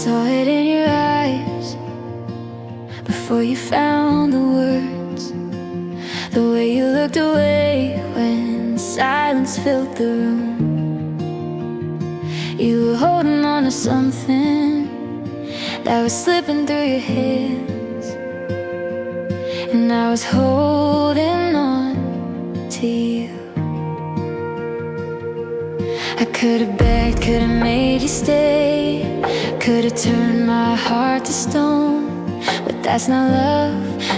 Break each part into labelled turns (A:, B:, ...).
A: saw it in your eyes before you found the words. The way you looked away when silence filled the room. You were holding on to something that was slipping through your hands, and I was holding on to you. I could've begged, could've made you stay, could've turned my heart to stone. But that's not love,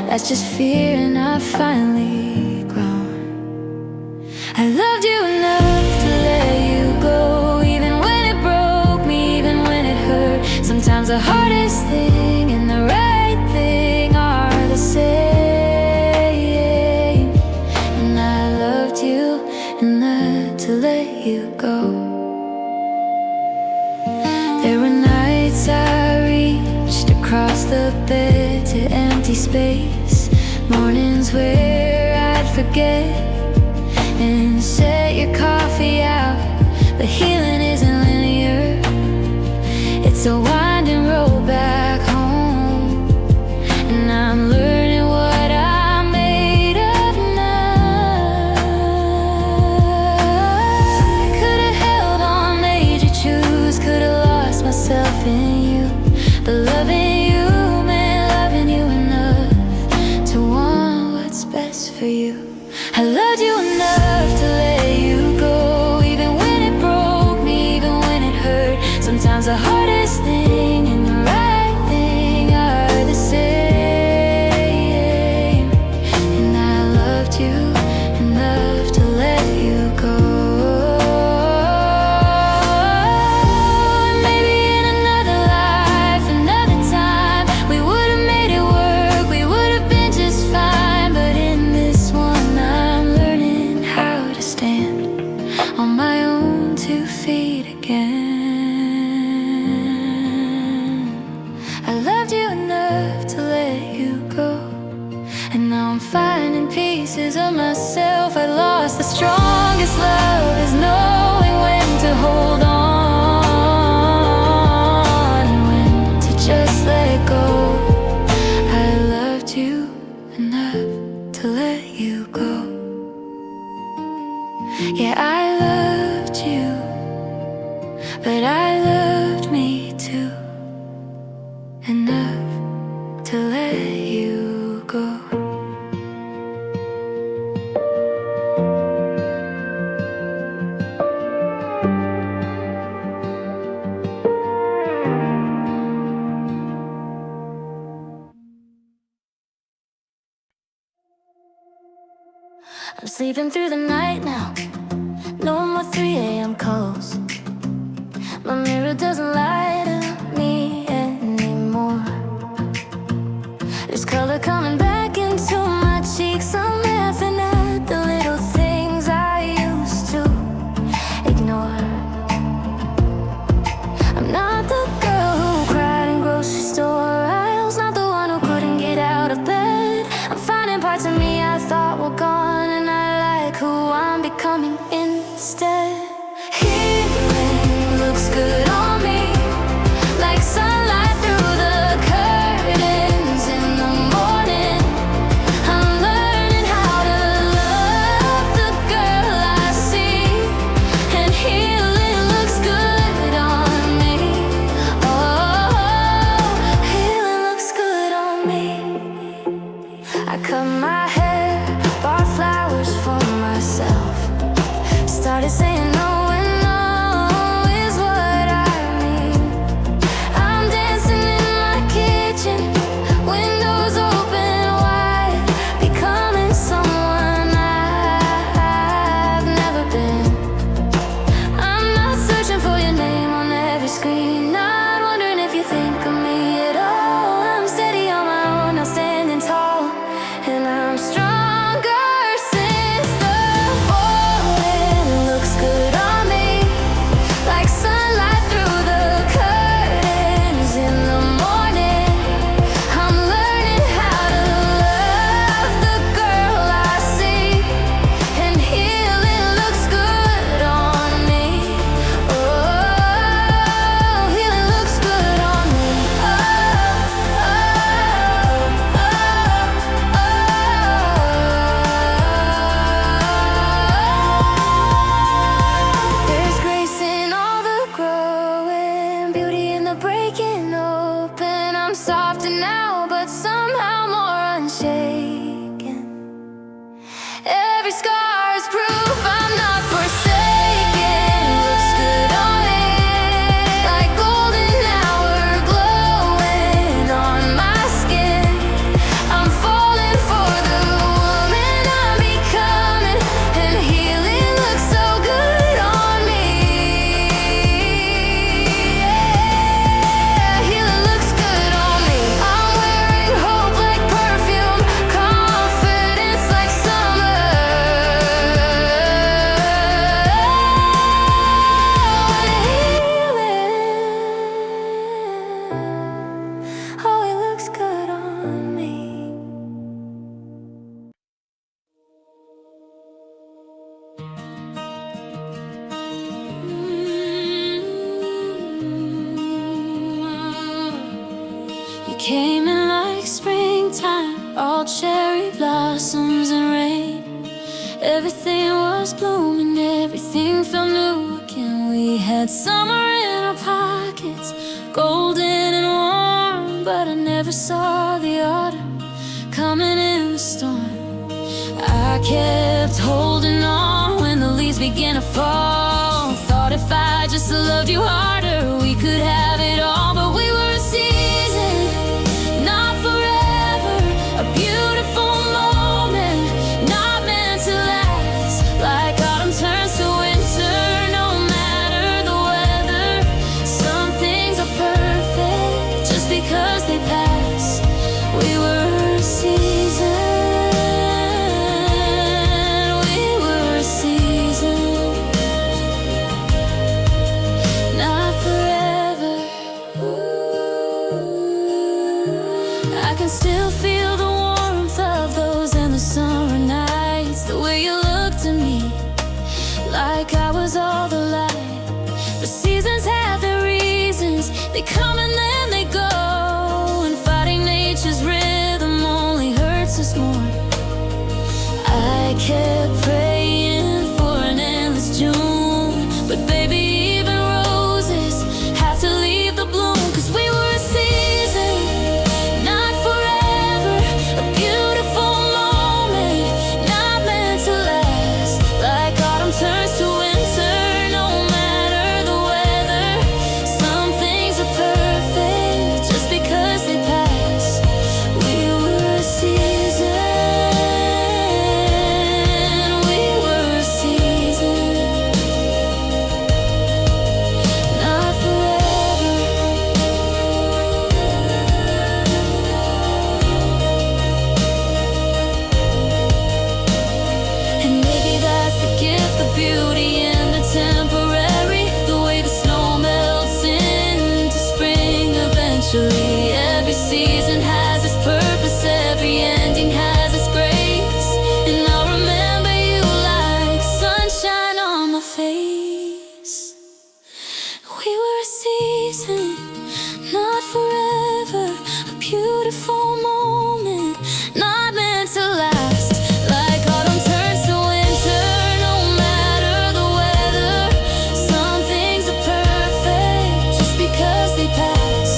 A: that's just fear, and I've finally grown. I loved you enough to let you go, even when it broke me, even when it hurt. Sometimes the hardest thing and the right thing are the same. And I loved you enough to let you go. There were nights I reached across the bed to empty space, mornings where I'd forget and set your coffee out. But healing isn't linear, it's a winding road back home. And I'm learning what I'm made of now. I could've held on, made you choose, could've lost myself in you. But loving you meant loving you enough to want what's best for you. I loved you enough to let you go, even when it broke me, even when it hurt. Sometimes the hardest thing and the right thing are the same. And I loved you enough to let you go. Maybe in another life, another time, we would've made it work, we would've been just fine. But in this one, I'm learning how to stand on my own 2 feet again. I loved you enough to let you go, and now I'm finding pieces of myself I lost. The strongest love is knowing when to hold on and when to just let go. I loved you enough to let you go. Yeah, I loved you, but I loved me too, enough to let you go. I'm sleeping through the night now, no more 3 a.m. calls. My mirror doesn't lie to me anymore. There's color coming back into my cheeks. I'm laughing at the little things I used to ignore. I'm not the girl who cried in grocery store aisles, not the one who couldn't get out of bed. I'm finding parts of me I thought were gone, and I like who I'm becoming instead. Healing looks good on me, came in like springtime, all cherry blossoms and rain. Everything was blooming, everything felt new again. We had summer in our pockets, golden and warm, but I never saw the autumn coming in the storm. I kept holding on when the leaves began to fall. Thought if I just loved you harder, we could have it all. But we were a season, not forever. A beautiful moment, not meant to last. Like autumn turns to winter, no matter the weather. Some things are perfect just because they pass. We were a season. Still feel the warmth of those endless summer nights. The way you looked at me, like I was all the light. The seasons have their reasons, they come and then they go. And fighting nature's rhythm only hurts us more. I kept praying for an endless June, but baby, even roses have to leave the bloom. 'Cause we were a season, turns to winter, no matter the weather. Some things are perfect just because they pass. We were a season, we were a season, not forever. And maybe that's the gift, the beauty and the temporary. The way the snow melts into spring eventually. Every season has its purpose, every ending has its grace. And I'll remember you like sunshine on my face. We were a season, not forever. A beautiful moment, not meant to last. Like autumn turns to winter, no matter the weather. Some things are perfect just because they pass.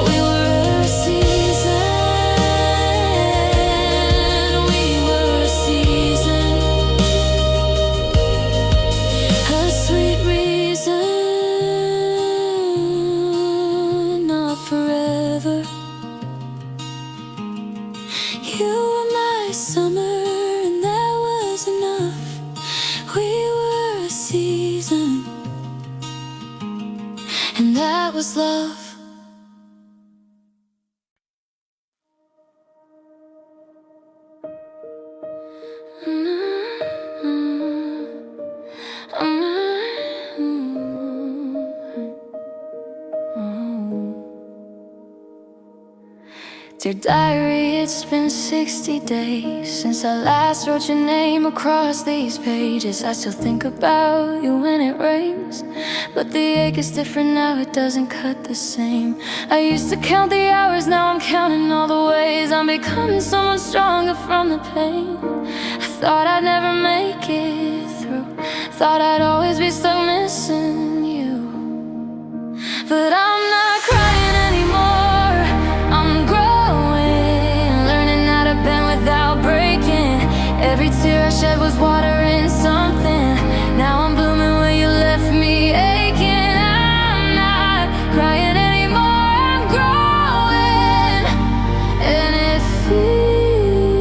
A: We were a season, we were a season, a sweet reason, not forever. You were my summer and that was enough. We were a season, and that was love. Dear diary, it's been 60 days since I last wrote your name across these pages. I still think about you when it rains, but the ache is different now, it doesn't cut the same. I used to count the hours, now I'm counting all the ways I'm becoming someone stronger from the pain. I thought I'd never make it through, thought I'd always be stuck missing you. But I'm not crying anymore, I'm growing, learning how to bend without breaking. Every tear I shed was watering something. Now I'm blooming where you left me aching. I'm not crying anymore, I'm growing, and it feels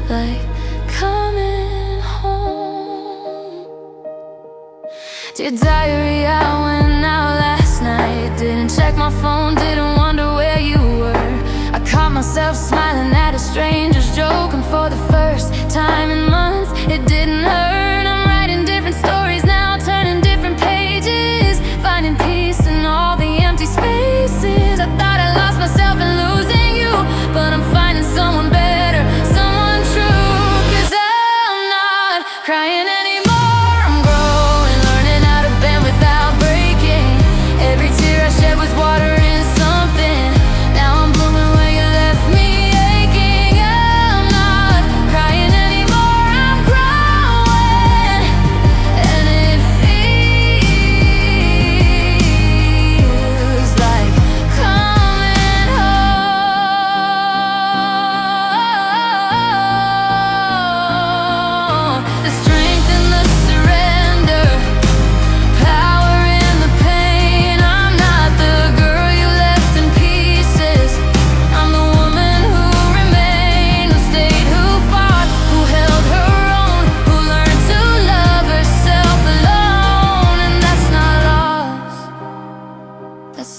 A: like coming home. Dear diary, I went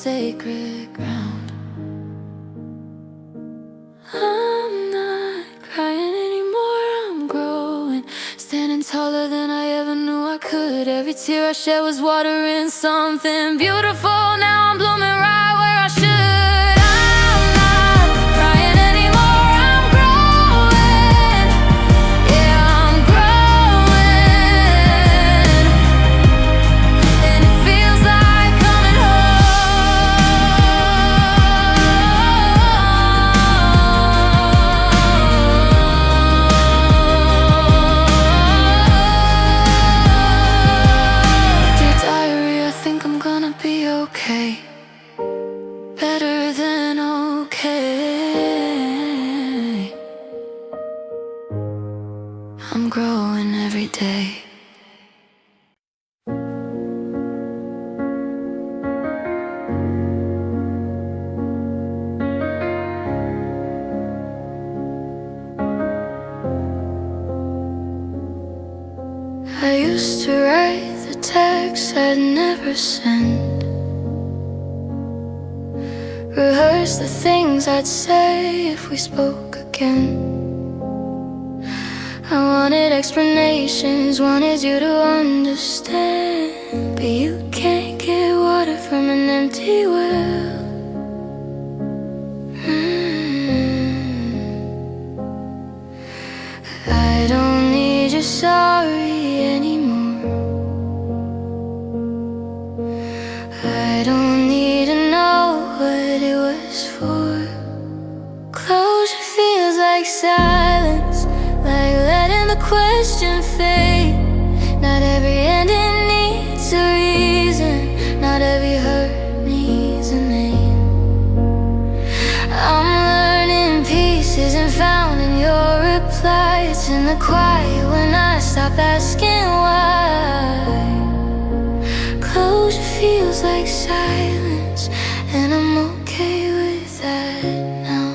A: sacred ground. I'm not crying anymore, I'm growing, standing taller than I ever knew I could. Every tear I shed was watering something beautiful. Now I'm blooming right where I should. I'm not crying anymore, I'm growing. Yeah, I'm growing, and it feels like coming home. Dear diary, I think I'm gonna be okay. Better than okay. I'm growing every day. I used to write the texts I'd never send, rehearse the things I'd say if we spoke again. I wanted explanations, wanted you to understand, but you can't get water from an empty well. I don't need your sorry anymore. I don't need to know what it was for. Closure feels like silence, like letting the question fade. Not every ending needs a reason, not every hurt needs a name. I'm learning peace isn't found in your reply. It's in the quiet when I stop asking why. Closure feels like silence, and I'm okay with that now.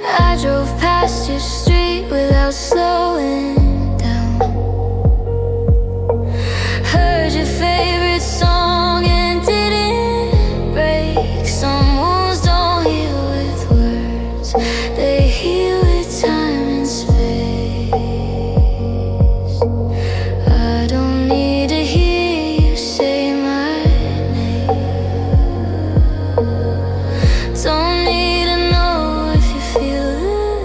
A: I drove past your street without slowing down, heard your favorite song and didn't break. Some wounds don't heal with words, they heal with time and space. I don't need to hear you say my name, don't need to know if you feel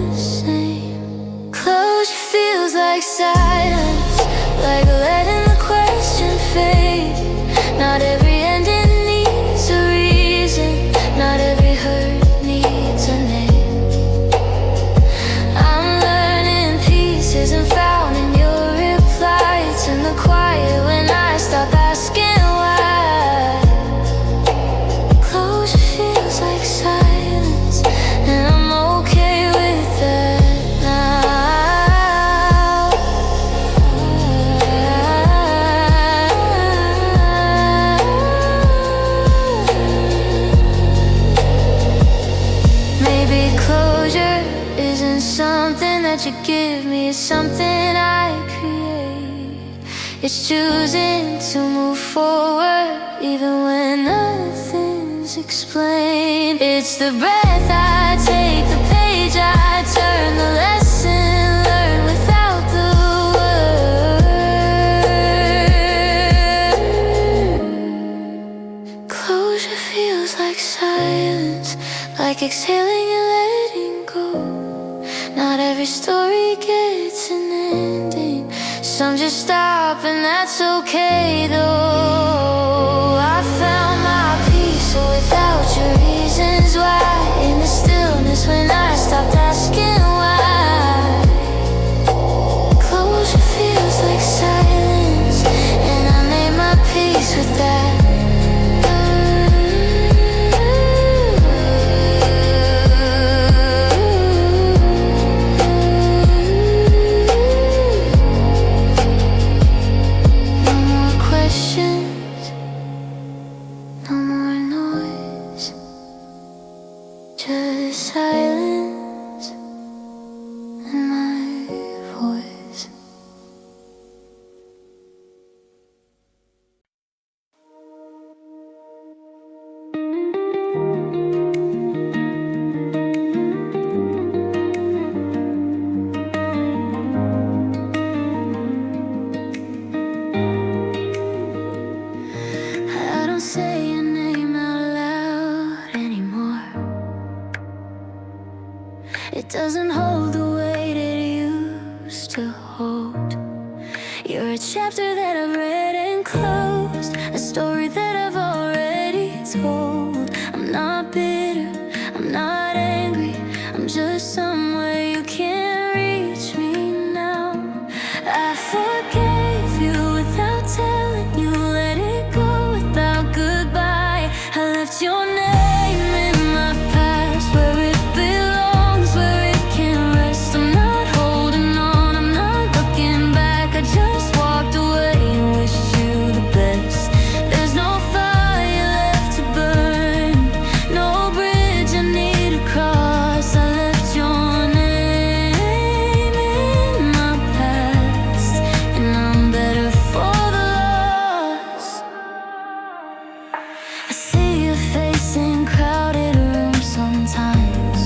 A: the same. Closure feels like silence, like letting the question fade. Not every ending needs a reason, not every hurt needs a name. I'm learning peace isn't found in your reply. It's in the quiet when I stop asking why. Closure feels like silence, and I'm okay with that now. Maybe closure isn't something that you give me, it's something I create. It's choosing to move forward even when nothing's explained. It's the breath I take, the page I turn, the lesson learned without the word. Closure feels like silence, like exhaling and letting go. Not every story gets an ending, some just stop and that's okay though. I found my peace without your reasons why. In the stillness when I stopped asking why. Closure feels like silence, and I made my peace with that. No more questions, don't say your name out loud anymore. It doesn't hold the weight it used to hold. You're a chapter that I've read and closed, a story that I've already told. I'm not bitter, I'm not angry, I'm just somewhere you can't reach me now. I forgave you without telling you, let it go without goodbye. I left your name in my past where it belongs, where it can rest. I'm not holding on, I'm not looking back. I just walked away and wished you the best. There's no fire left to burn, no bridge I need to cross. I left your name in my past, and I'm better for the loss. I see your face in crowded rooms sometimes,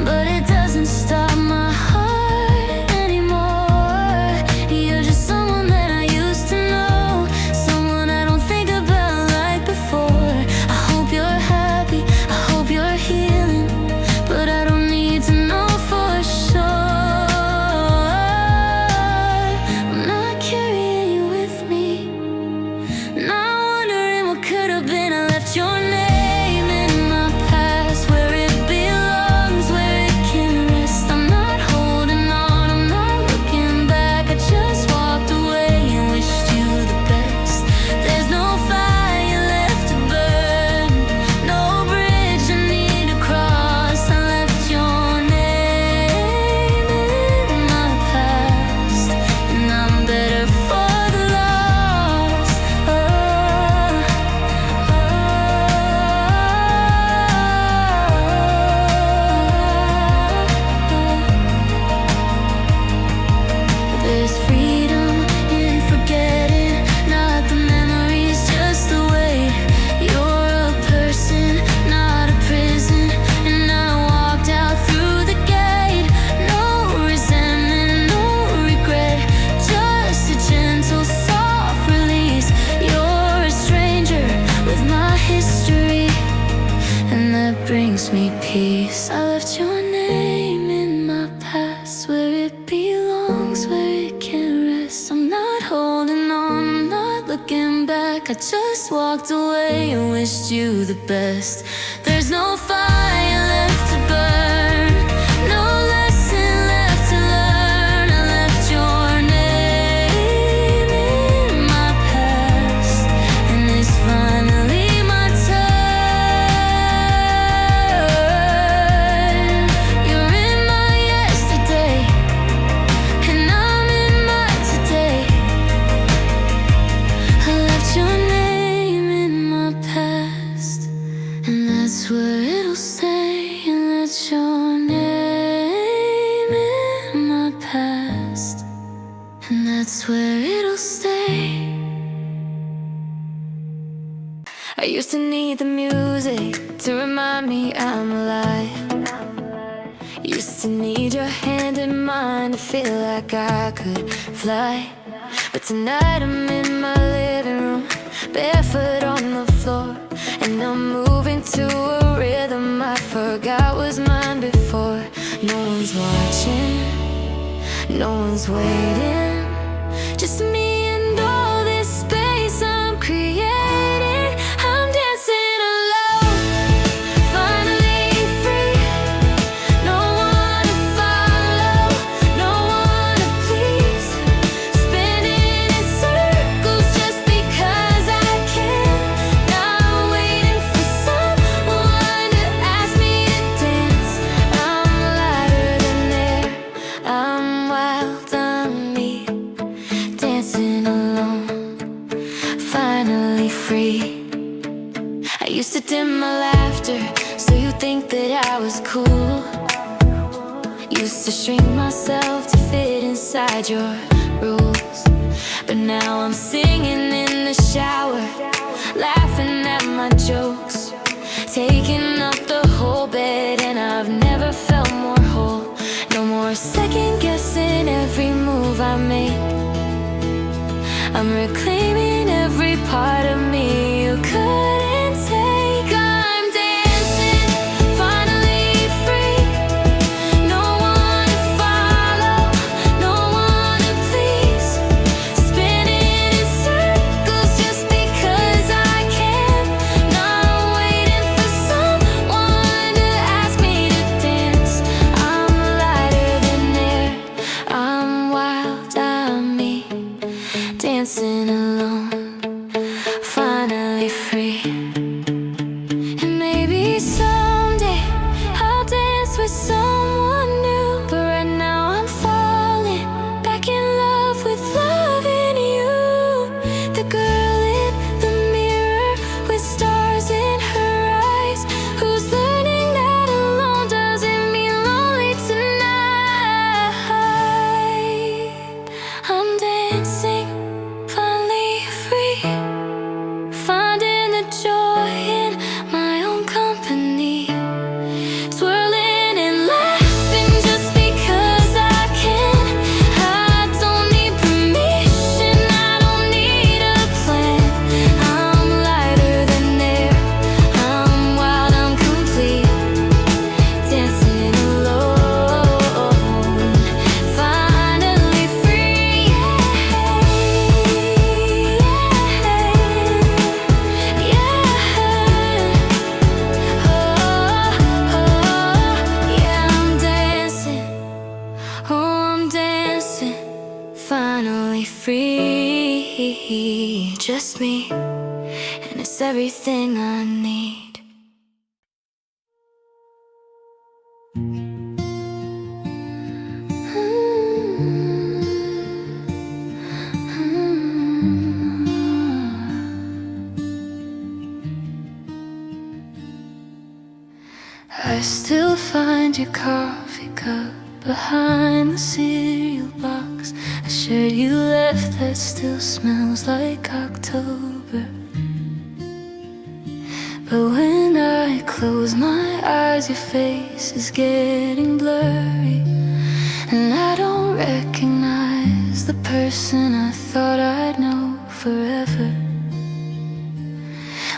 A: but it doesn't stop my heart anymore. You're just someone that I used to know, someone I don't think about like before. I hope you're happy, I hope you're healing, but I don't need to know for sure. I'm not carrying you with me, not wondering what could have been. I left your name in my past where it belongs, where it can rest. I'm not holding on, I'm not looking back. I just walked away and wished you the best. There's no fire left to burn, no bridge I need to cross. I left your name in my past, and I'm better for the loss. There's freedom in forgetting, not the memories, just the weight. You're a person, not a prison, and I walked out through the gate. No resentment, no regret, just a gentle, soft release. You're a stranger with my history, and that brings me peace. I left your name in my past where it belongs, where it can rest. I'm not holding on, I'm not looking back. I just walked away and wished you the best. There's no fire left to burn, no lesson left to learn. I left your name in my past, and it's finally my turn. You're in my yesterday, and I'm in my today. I left your name in my past, and that's where it'll stay. And that's your name in my past, and that's where it'll stay. I used to need the music to remind me I'm alive. Used to need your hand in mine to feel like I could fly. But tonight I'm in my living room, barefoot on the floor, and I'm moving to a rhythm I forgot was mine before. No one's watching, no one's waiting, just me and all this space I'm creating. I'm dancing alone, finally free. No one to follow, no one to please. Spinning in circles just because I can. Not waiting for someone to ask me to dance. I'm lighter than air, I'm wild, I'm me, dancing alone, finally free. I used to dim my laughter so you think that I was cool. Used to shrink myself to fit inside your rules. But now I'm singing in the shower, laughing at my jokes, taking up the whole bed, and I've never felt more whole. No more second guessing every move I make. I'm reclaiming every part just me, and it's everything I need. I still find your coffee cup behind the cereal box, a shirt you left that still smells like October. But when I close my eyes, your face is getting blurry, and I don't recognize the person I thought I'd know forever.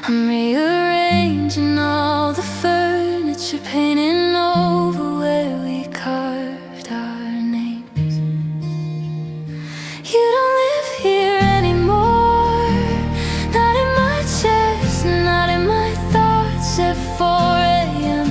A: I'm rearranging all the furniture, painting over where we carved our names. You don't live here anymore, not in my chest, not in my thoughts at 4 a.m.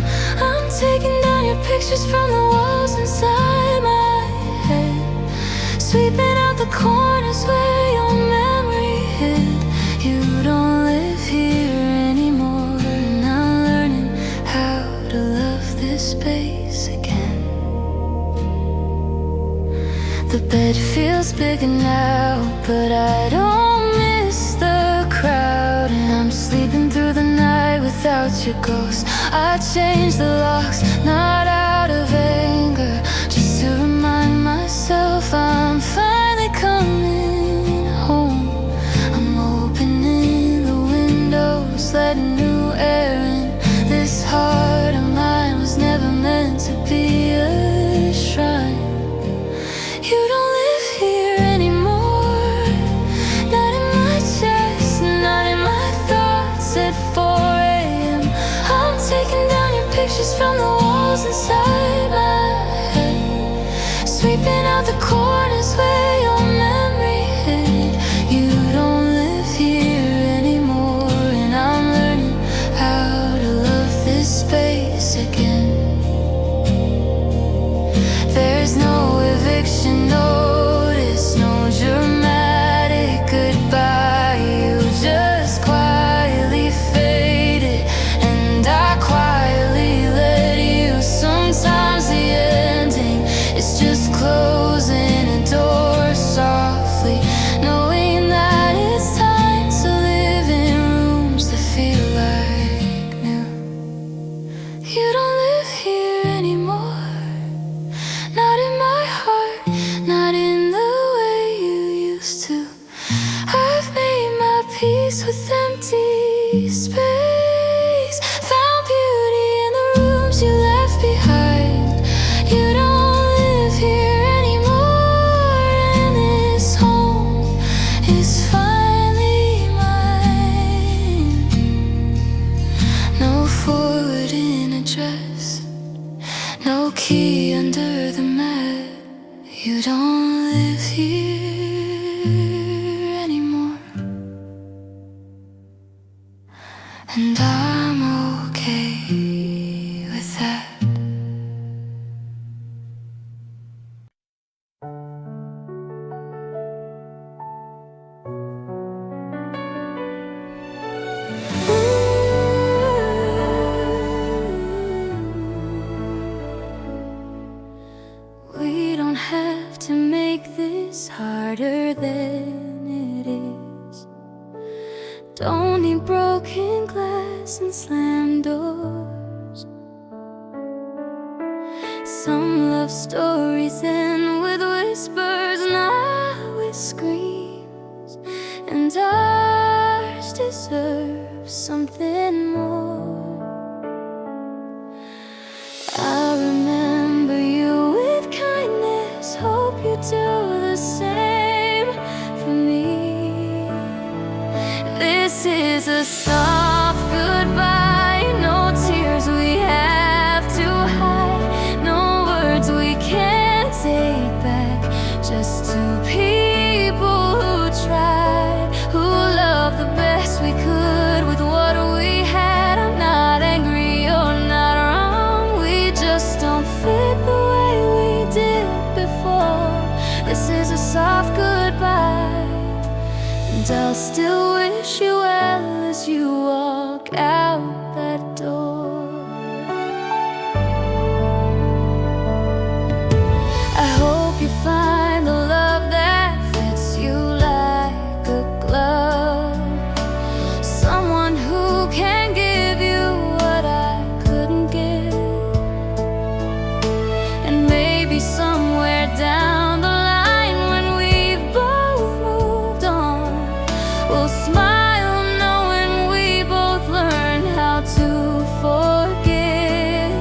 A: I'm taking down your pictures from the walls inside my head, sweeping out the corners where your memory hid. You don't live here anymore, and I'm learning how to love this space again. The bed feels bigger now, but I don't miss the crowd, and I'm sleeping through the night without your ghost. I changed the locks, not out of anger, just to remind myself I'm finally coming home. I'm opening the windows, letting new air in. This heart of mine was never meant to be a shrine. You don't live here anymore, not in my chest, not in my thoughts at 4 a.m. I'm taking down your pictures from the walls inside my head, sweeping out the corners where your memory hid. You don't live here anymore, and I'm learning how to love this space again. There's no eviction notice, no dramatic goodbye. You just quietly faded, and I quietly let you. Sometimes the ending is just closing a door softly, knowing that it's time to live in rooms that feel like new. You don't live here anymore, not in my heart, not in the way you used to. I've made my peace with empty space, found beauty in the rooms you left behind. You don't live here anymore, and this home is finally mine. No forwarding address, no key under the mat. You don't live here anymore, and I'm okay with that. We don't have to make this harder than it is. Don't need broken glass and slammed doors. Some love stories end with whispers, not with screams, and ours deserves something more. I remember you with kindness, hope you do the same for me. This is a soft goodbye, no tears we have to hide, no words we can't take back, just two people who tried, who loved the best we could with what we had. I'm not angry, you're not wrong, we just don't fit the way we did before. This is a soft goodbye, and I'll still wish you well as you walk out that door. I hope you find the love that fits you like a glove, someone who can give you what I couldn't give. And maybe somewhere down the line, when we've both moved on, we'll smile knowing we both learned how to forgive.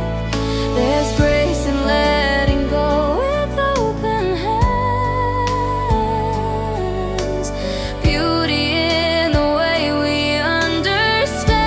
A: There's grace in letting go with open hands, beauty in the way we understand.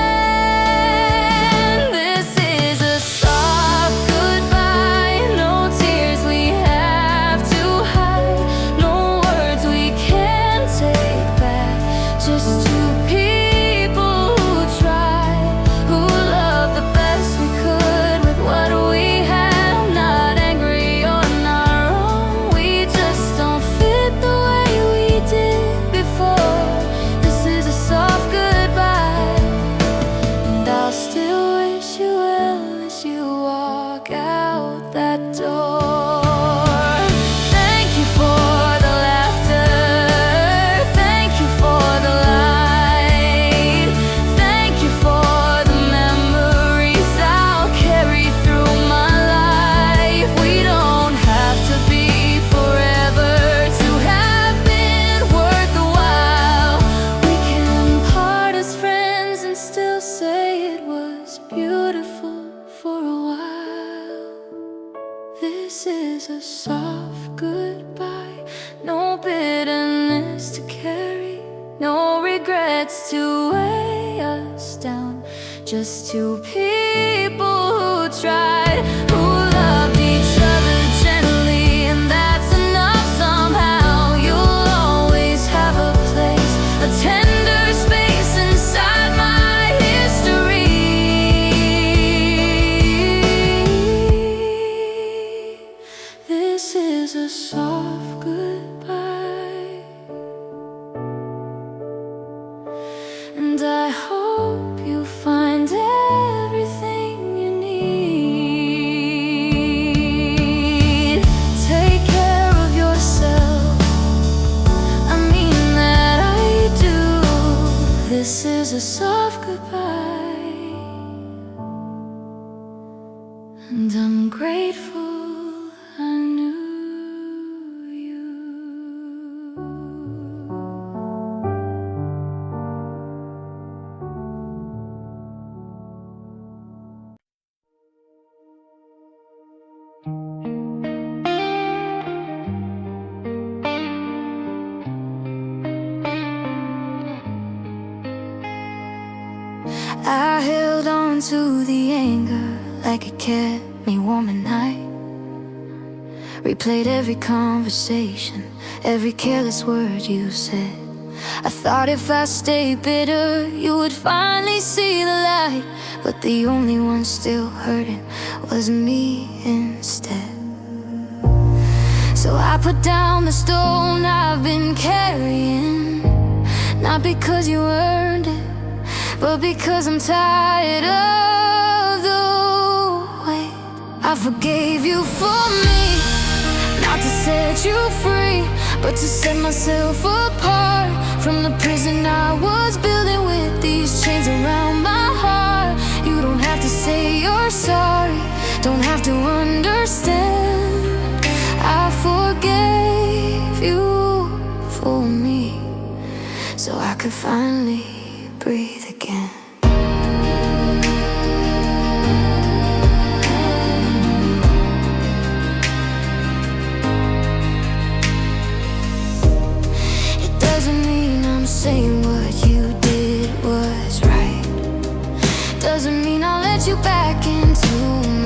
A: This is a soft goodbye, no tears we have to hide, no words we can't take back, just two people who tried, who loved the best we could with what we have. Not angry or not wrong, we just don't fit the way we did before. This is a soft goodbye, and I'll still wish you well as you walk out that door. Thank you for the laughter, thank you for the light, thank you for the memories I'll carry through my life. We don't have to be forever to have been worth the while. We can part as friends and still say it was beautiful for a while. This is a soft goodbye, no bitterness to carry, no regrets to weigh us down, just two people who tried, who loved each other gently, and that's enough somehow. You'll always have a place, a tender space inside my history. This is a soft goodbye, and I hope you find everything you need. Take care of yourself, I mean that I do. This is a soft goodbye, and I'm grateful I knew you. I held on to the anger like it kept me warm at night. Replayed every conversation, every careless word you said. I thought if I stayed bitter, you would finally see the light. But the only one still hurting was me instead. So I put down the stone I've been carrying, not because you earned it, but because I'm tired of the weight. I forgave you for me, not to set you free, but to set myself apart from the prison I was building with these chains around my heart. You don't have to say you're sorry, don't have to understand. I forgave you for me, so I could finally breathe again. It doesn't mean I'm saying what you did was right. Doesn't mean I'll let you back into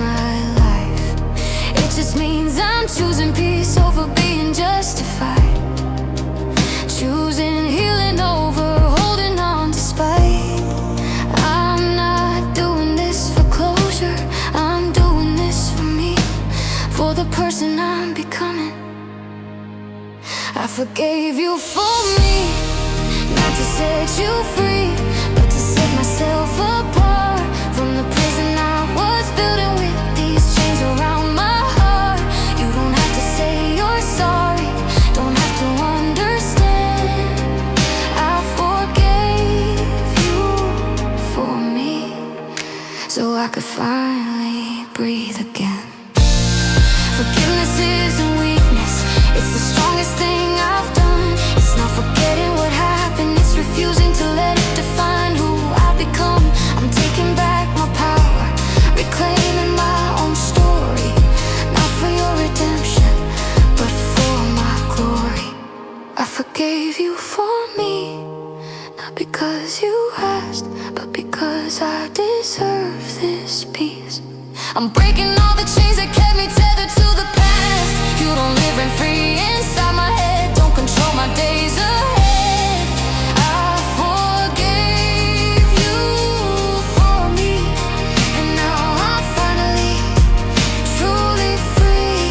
A: my life. It just means I'm choosing peace over being justified, choosing healing over holding on to spite. I'm not doing this for closure, I'm doing this for me, for the person I'm becoming. I forgave you for me, not to set you free, but to set myself apart from the prison I was building with these chains around my heart. You don't have to say you're sorry, don't have to understand. I forgave you for me, so I could finally breathe again. Forgiveness isn't weakness, it's the strongest thing I've done. It's not forgetting what happened, it's refusing to let it define who I've become. I'm taking back my power, reclaiming my own story. Not for your redemption, but for my glory. I forgave you for me, not because you asked, but because I deserve this peace. I'm breaking all the chains that kept me tethered to the past. You don't live rent free inside my head, don't control my days ahead. I forgave you for me, and now I'm finally truly free.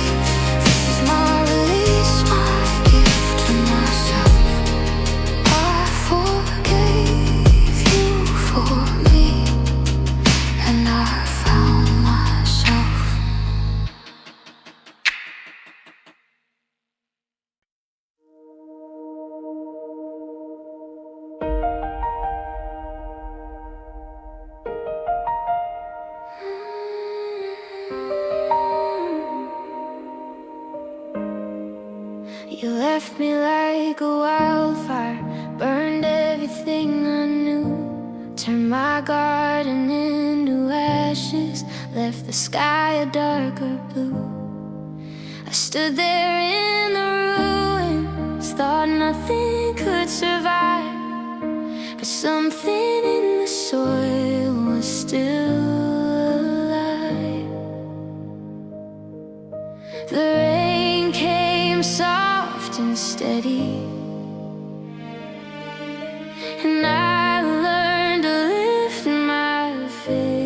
A: This is my release, my gift to myself. I forgave you for me, and I found myself. You left me like a wildfire, burned everything I knew, turned my garden into ashes, left the sky a darker blue. I stood there in the ruins, thought nothing could survive, but something in the soil was still alive. The rain came soft and steady, and I learned to lift my face.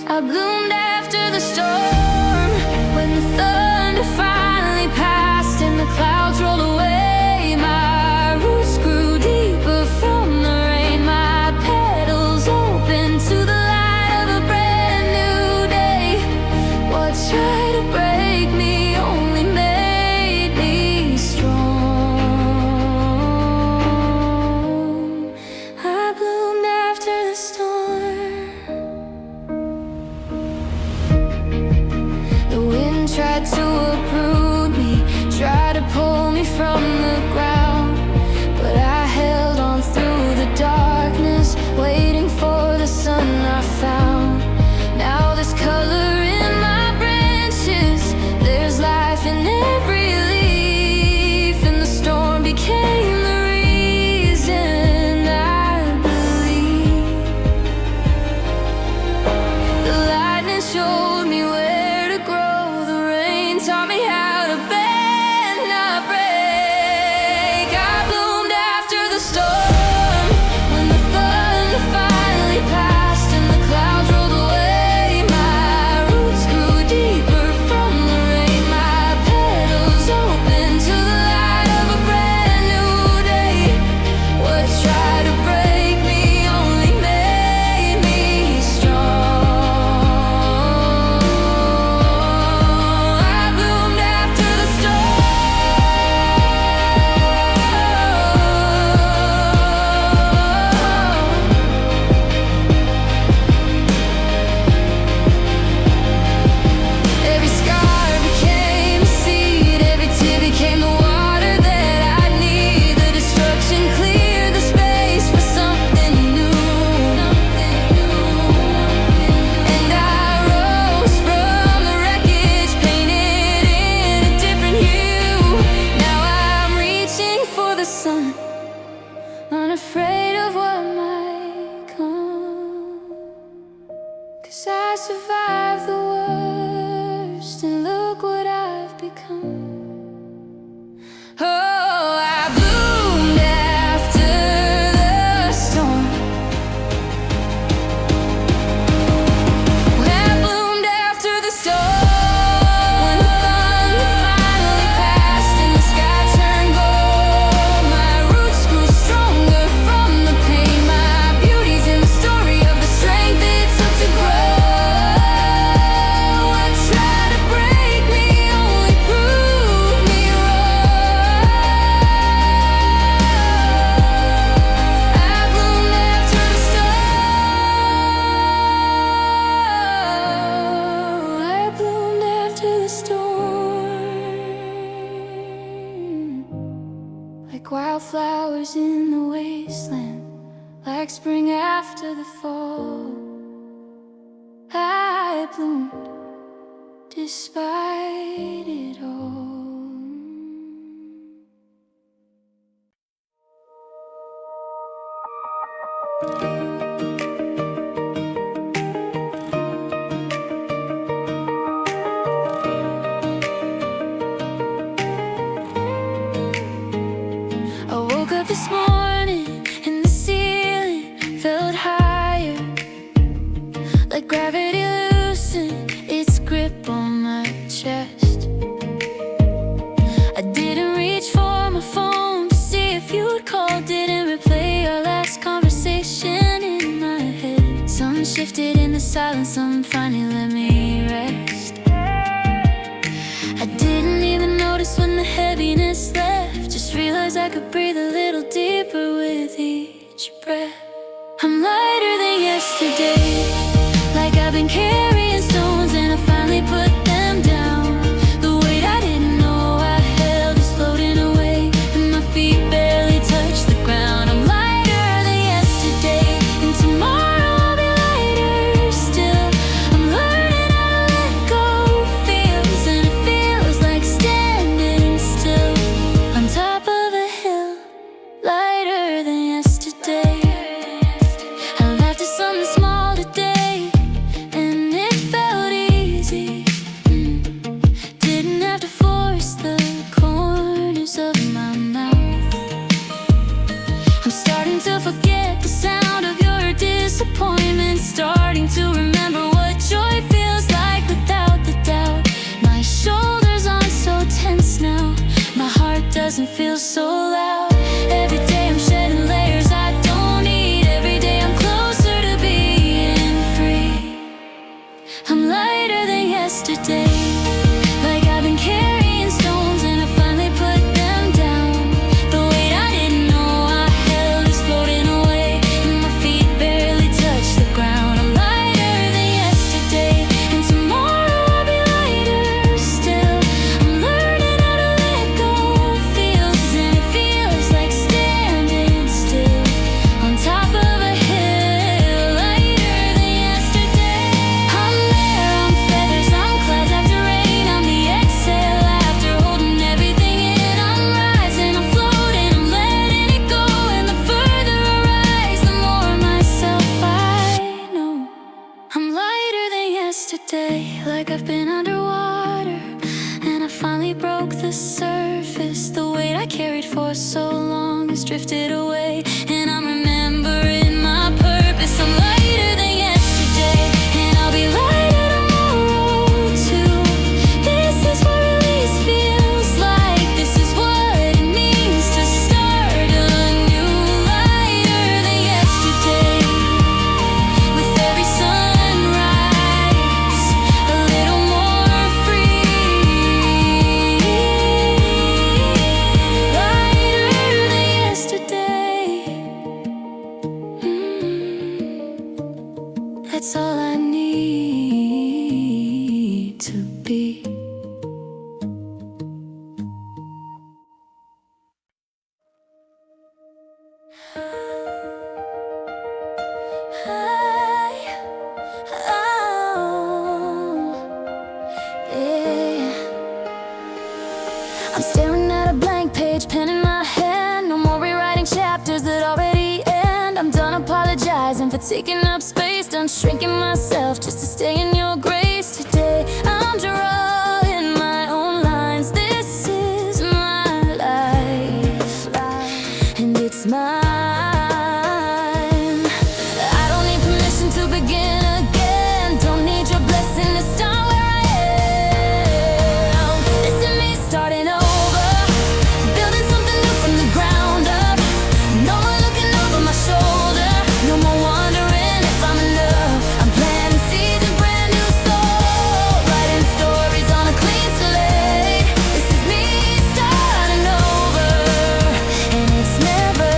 A: I bloomed after the storm, when the thunder finally passed and the clouds rolled away. My roots grew deeper from the rain, my petals open to the light of a brand new day. What tried to break me only made me strong. I bloomed after the storm. The wind tried to uproot me, tried to pull me from the ground, but I held on through the darkness, waiting for the sun I found. Now there's color in my branches, there's life in every leaf, and the storm became the reason I believe. The lightning showed me where to grow, the rain taught me how to bend, not break. I bloomed after the storm, when the thunder finally passed and the clouds rolled away. My roots grew deeper from the rain, my petals open to the light of a brand new day. What tried to break me only made me strong. I bloomed after the Every scar became a seed, every tear became the water that I need. The destruction cleared the space for something new. And I rose from the wreckage, painted in a different hue. Now I'm reaching for the sun, unafraid of what might come. 'Cause I survived the worst, and look what I've become. Oh, I bloomed after the storm. I bloomed after the storm, when the thunder finally passed and the sky turned wildflowers in the wasteland, like spring after the fall. I bloomed despite it all. I woke up this morning and the ceiling felt higher, like gravity loosened its grip on my chest. I didn't reach for my phone to see if you'd call, didn't replay our last conversation in my head. Something shifted in the silence, something finally let me rest. I didn't even notice when the heaviness left, just realized I could breathe a little deeper with each breath. I'm lighter than yesterday, like I've been carrying stones and I finally put them down. The weight I didn't know I held is floating away, and my feet barely touch the ground. I'm lighter than yesterday, and tomorrow I'll be lighter still. I'm learning how to let go feels, and it feels like standing still on top of a hill, lighter than yesterday. I laughed at something small today, and it felt easy. Didn't have to force the corners of my mouth. I'm starting to forget the sound of your disappointment, starting to remember what joy feels like without the doubt. My shoulders aren't so tense now, my heart doesn't feel so loud. Every day I'm shedding layers I don't need, every day I'm closer to being free. I'm lighter than yesterday, like I've been carrying stones and I finally put them down. The weight I didn't know I held is floating away, and my feet barely touch the ground. I'm lighter than yesterday, and tomorrow I'll be lighter still. I'm learning how to let go feels, and it feels like standing still on top of a hill, lighter than yesterday. I'm there, I'm feathers, I'm clouds after rain, I'm the exhale after holding everything in. I'm rising, I'm floating, I'm letting it go, and the further I rise, the more myself I know. I'm lighter than yesterday, like I've been underwater, and I finally broke the surface. The weight I carried for so long has drifted away, and I'm remembering my purpose. I'm lighter than yesterday, and I'll be lighter tomorrow too. This is what release feels like, this is what it means to start anew. Lighter than yesterday, with every sunrise, a little more free. Lighter than yesterday. That's all I need to be. I'm staring at a blank page, pen in my hand. No more rewriting chapters that already end. I'm done apologizing for taking up space, done shrinking myself just to stay in your grace. Today I'm drawing my own lines. This is my life, and it's mine. I don't need permission to begin again, don't need your blessing to start where I am. This is me starting over, building something new from the ground up. No more looking over my shoulder, no more wondering if I'm enough. I'm planting seeds, a brand new soul, writing stories on a clean slate. This is me starting over, and it's never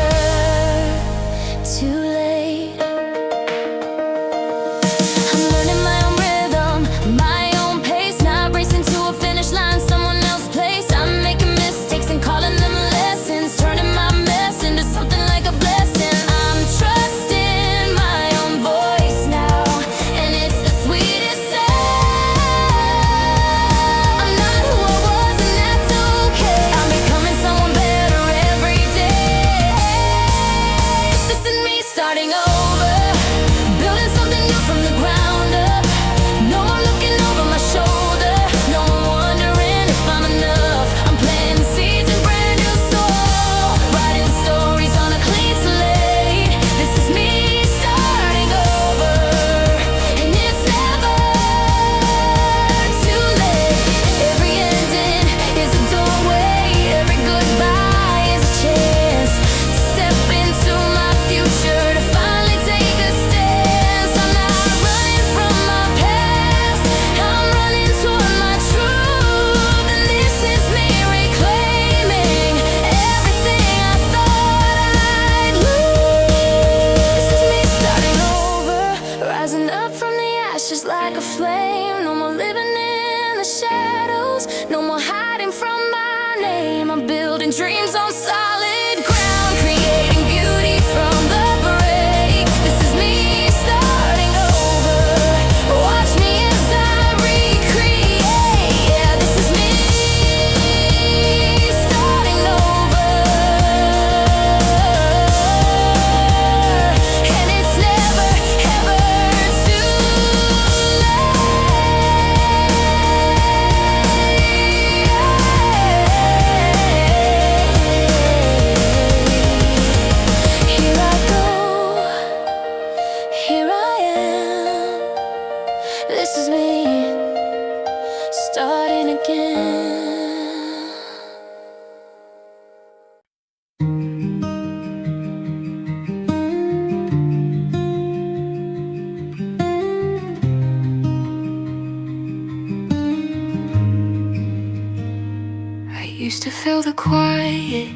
A: to fill the quiet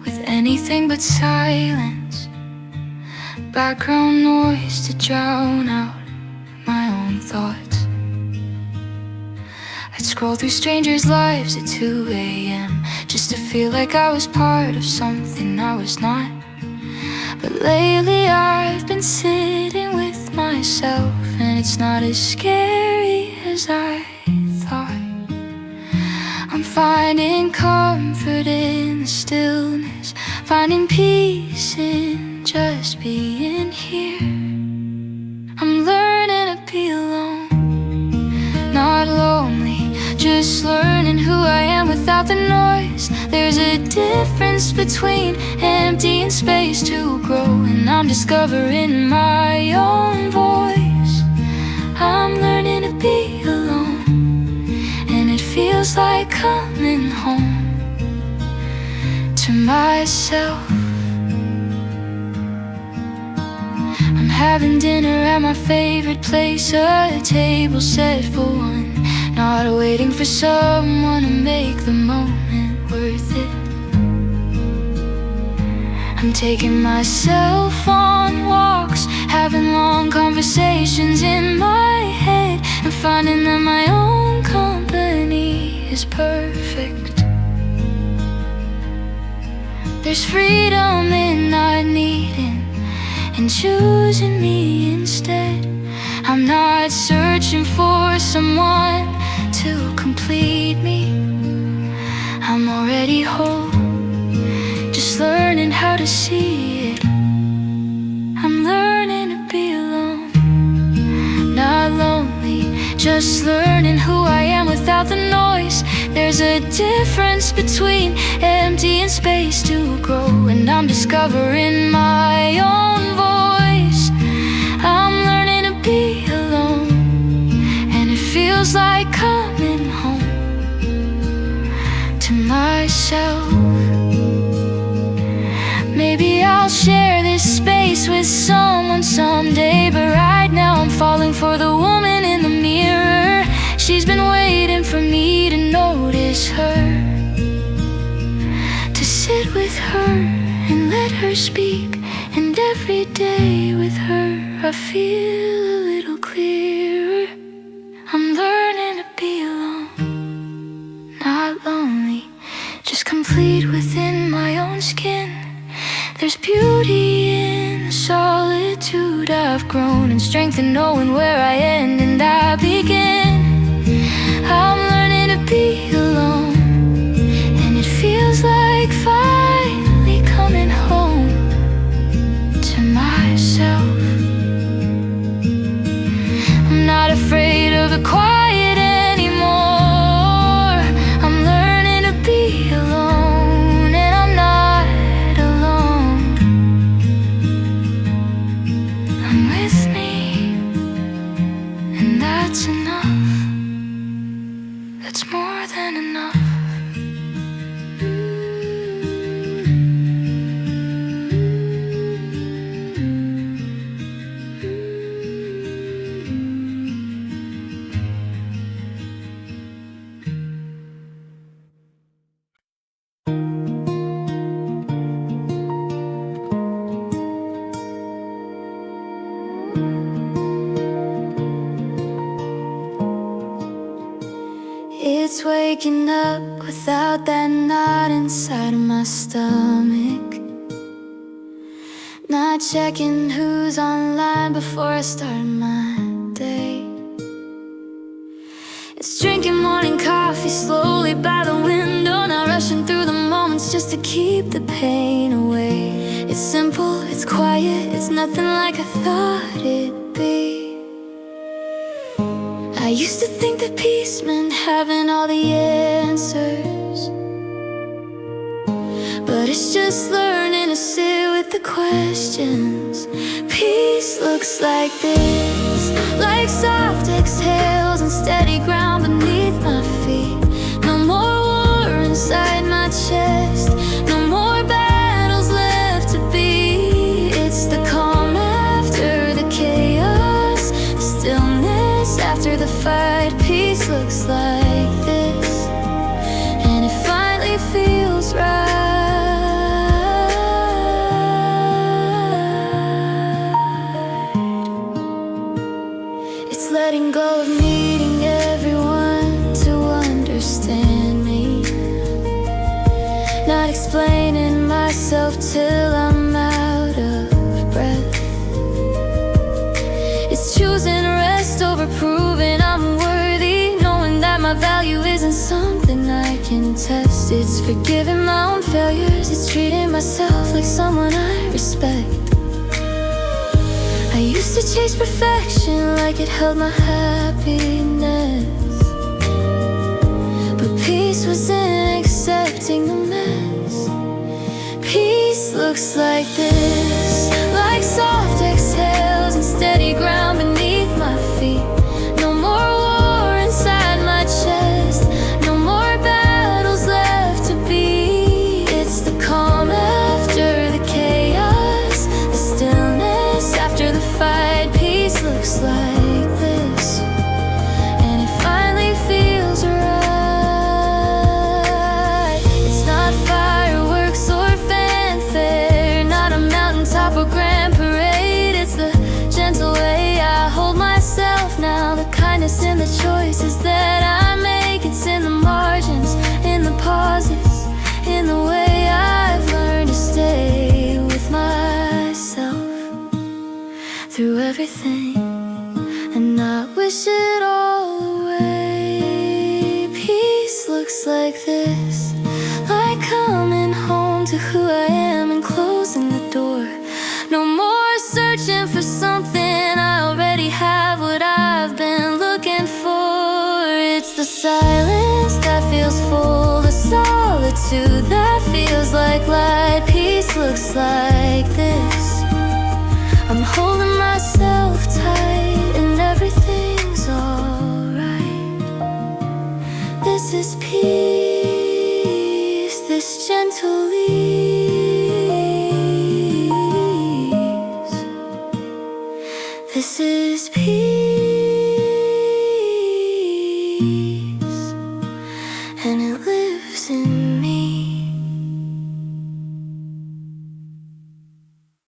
A: with anything but silence, background noise to drown out my own thoughts. I'd scroll through strangers' lives at 2 a.m. just to feel like I was part of something I was not. But lately I've been sitting with myself, and it's not as scary as I thought. I'm finding comfort in the stillness, finding peace in just being here. I'm learning to be alone, not lonely, just learning who I am without the noise. There's a difference between empty and space to grow, and I'm discovering my own voice. I'm learning to be alone, and it feels like coming home to myself. I'm having dinner at my favorite place, a table set for one, not waiting for someone to make the moment worth it. I'm taking myself on walks, having long conversations in my head, and finding that my own company is perfect. There's freedom in not needing and choosing me instead. I'm not searching for someone to complete me. I'm already whole, just learning how to see it. I'm learning to be alone, not lonely, just learning who I am without the noise. There's a difference between empty and space to grow, and I'm discovering my own voice. I'm learning to be alone, and it feels like coming home to myself. Maybe I'll share this space with someone someday, but right now I'm falling for the woman in the mirror. She's been waiting for me to notice her, to sit with her and let her speak. And every day with her I feel a little clearer. I'm learning to be alone, not lonely, just complete within my own skin. There's beauty in the solitude I've grown, and strength in knowing where I end and I begin. I'm learning to be alone, and it feels like finally coming home to myself. I'm not afraid of the quiet anymore. I'm learning to be alone, and I'm not alone. I'm with me, and that's enough. That's more than enough. It's waking up without that knot inside of my stomach, not checking who's online before I start my day. It's drinking morning coffee slowly by the window, not rushing through the moments just to keep the pain away. It's simple, it's quiet, it's nothing like I thought it'd be. I used to think that peace meant having all the answers, but it's just learning to sit with the questions. Peace looks like this, like soft exhales and steady ground beneath my feet. No more war inside my chest, no more battles left to be. It's the calm after the chaos, the stillness after the fight. Peace looks like this, and if I myself till I'm out of breath. It's choosing rest over proving I'm worthy, knowing that my value isn't something I can test. It's forgiving my own failures, it's treating myself like someone I respect. I used to chase perfection like it held my happiness, but peace was in accepting the mess. Peace looks like this, like soft exhales and steady ground beneath my feet. No more war inside my chest, no more battles left to be. It's the calm after the chaos, the stillness after the fight. Peace looks like this, and it finally feels right. It's not fireworks or fanfare, not a mountaintop or grand parade. It's the gentle way I hold myself now, the kindness in the choices that I make. It's in the margins, in the pauses, in the way I've learned to stay with myself through everything and not wish it all away. Peace looks like this, like coming home to who I am and closing the door. No more searching for something, I already have what I've been looking for. It's the silence that feels full, the solitude that feels like light. Peace looks like this, I'm holding myself tight and everything's alright. This is peace, this gentle ease. This is peace.